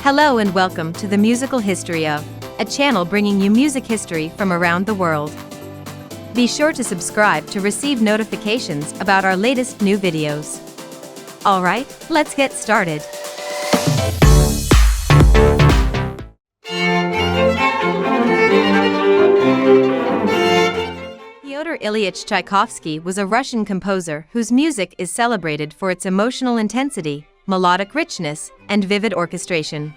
Hello and welcome to the Musical History of, a channel bringing you music history from around the world. Be sure to subscribe to receive notifications about our latest new videos. Alright, let's get started. Pyotr Ilyich Tchaikovsky was a Russian composer whose music is celebrated for its emotional intensity, melodic richness, and vivid orchestration.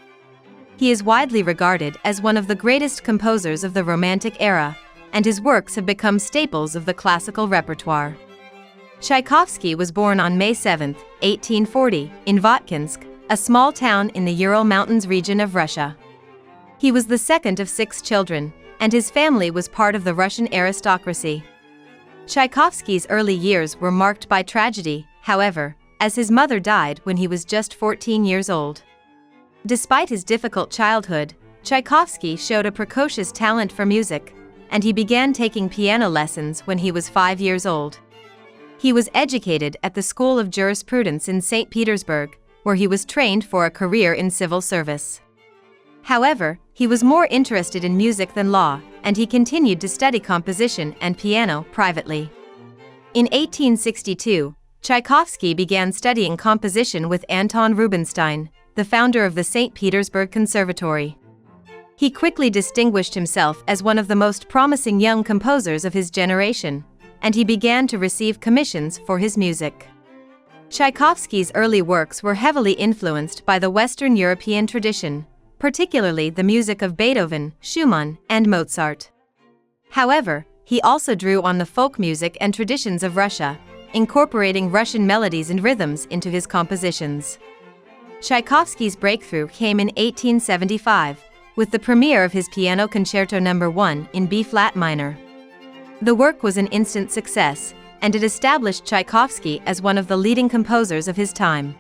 He is widely regarded as one of the greatest composers of the Romantic era, and his works have become staples of the classical repertoire. Tchaikovsky was born on May 7, 1840, in Votkinsk, a small town in the Ural Mountains region of Russia. He was the second of 6 children, and his family was part of the Russian aristocracy. Tchaikovsky's early years were marked by tragedy, however, as his mother died when he was just 14 years old. Despite his difficult childhood, Tchaikovsky showed a precocious talent for music, and he began taking piano lessons when he was 5 years old. He was educated at the School of Jurisprudence in St. Petersburg, where he was trained for a career in civil service. However, he was more interested in music than law, and he continued to study composition and piano privately. In 1862, Tchaikovsky began studying composition with Anton Rubinstein, the founder of the St. Petersburg Conservatory. He quickly distinguished himself as one of the most promising young composers of his generation, and he began to receive commissions for his music. Tchaikovsky's early works were heavily influenced by the Western European tradition, particularly the music of Beethoven, Schumann, and Mozart. However, he also drew on the folk music and traditions of Russia, incorporating Russian melodies and rhythms into his compositions. Tchaikovsky's breakthrough came in 1875, with the premiere of his Piano Concerto No. 1 in B-flat minor. The work was an instant success, and it established Tchaikovsky as one of the leading composers of his time.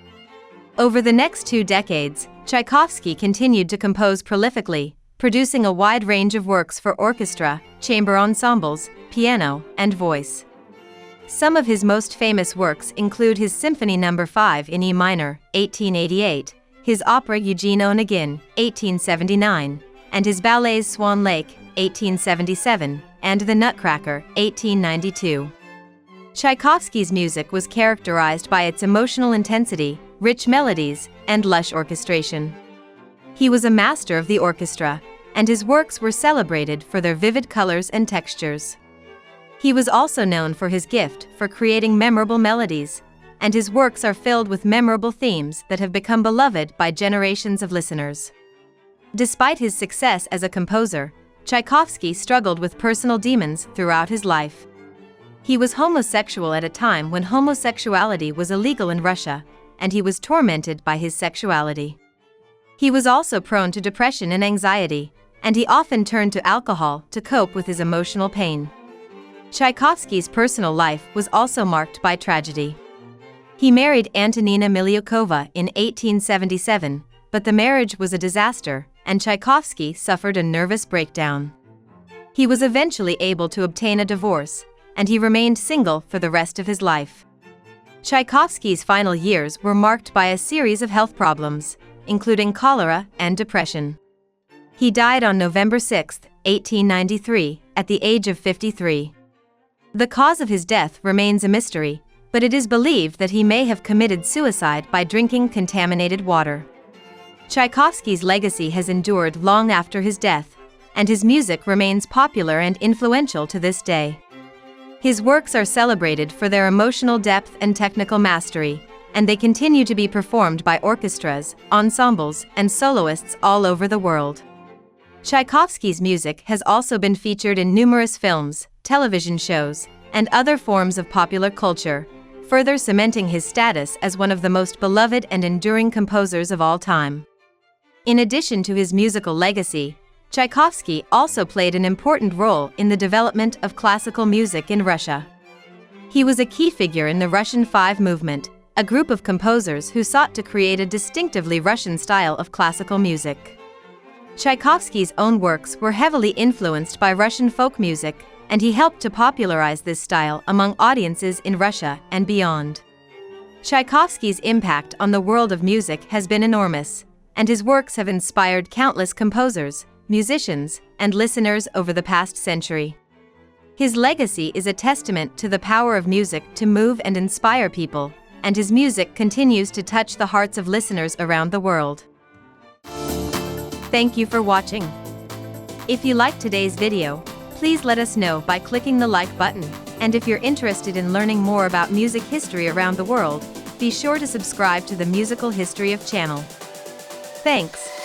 Over the next 2 decades, Tchaikovsky continued to compose prolifically, producing a wide range of works for orchestra, chamber ensembles, piano, and voice. Some of his most famous works include his Symphony No. 5 in E minor, 1888, his opera Eugene Onegin, 1879, and his ballets Swan Lake, 1877, and The Nutcracker, 1892. Tchaikovsky's music was characterized by its emotional intensity, rich melodies, and lush orchestration. He was a master of the orchestra, and his works were celebrated for their vivid colors and textures. He was also known for his gift for creating memorable melodies, and his works are filled with memorable themes that have become beloved by generations of listeners. Despite his success as a composer, Tchaikovsky struggled with personal demons throughout his life. He was homosexual at a time when homosexuality was illegal in Russia, and he was tormented by his sexuality. He was also prone to depression and anxiety, and he often turned to alcohol to cope with his emotional pain. Tchaikovsky's personal life was also marked by tragedy. He married Antonina Miliukova in 1877, but the marriage was a disaster, and Tchaikovsky suffered a nervous breakdown. He was eventually able to obtain a divorce, and he remained single for the rest of his life. Tchaikovsky's final years were marked by a series of health problems, including cholera and depression. He died on November 6, 1893, at the age of 53. The cause of his death remains a mystery, but it is believed that he may have committed suicide by drinking contaminated water. Tchaikovsky's legacy has endured long after his death, and his music remains popular and influential to this day. His works are celebrated for their emotional depth and technical mastery, and they continue to be performed by orchestras, ensembles, and soloists all over the world. Tchaikovsky's music has also been featured in numerous films, television shows, and other forms of popular culture, further cementing his status as one of the most beloved and enduring composers of all time. In addition to his musical legacy, Tchaikovsky also played an important role in the development of classical music in Russia. He was a key figure in the Russian Five movement, a group of composers who sought to create a distinctively Russian style of classical music. Tchaikovsky's own works were heavily influenced by Russian folk music, and he helped to popularize this style among audiences in Russia and beyond. Tchaikovsky's impact on the world of music has been enormous, and his works have inspired countless composers, musicians, and listeners over the past century. His legacy is a testament to the power of music to move and inspire people, and his music continues to touch the hearts of listeners around the world. Thank you for watching. If you liked today's video, please let us know by clicking the like button, and if you're interested in learning more about music history around the world, be sure to subscribe to the Musical History of channel. Thanks.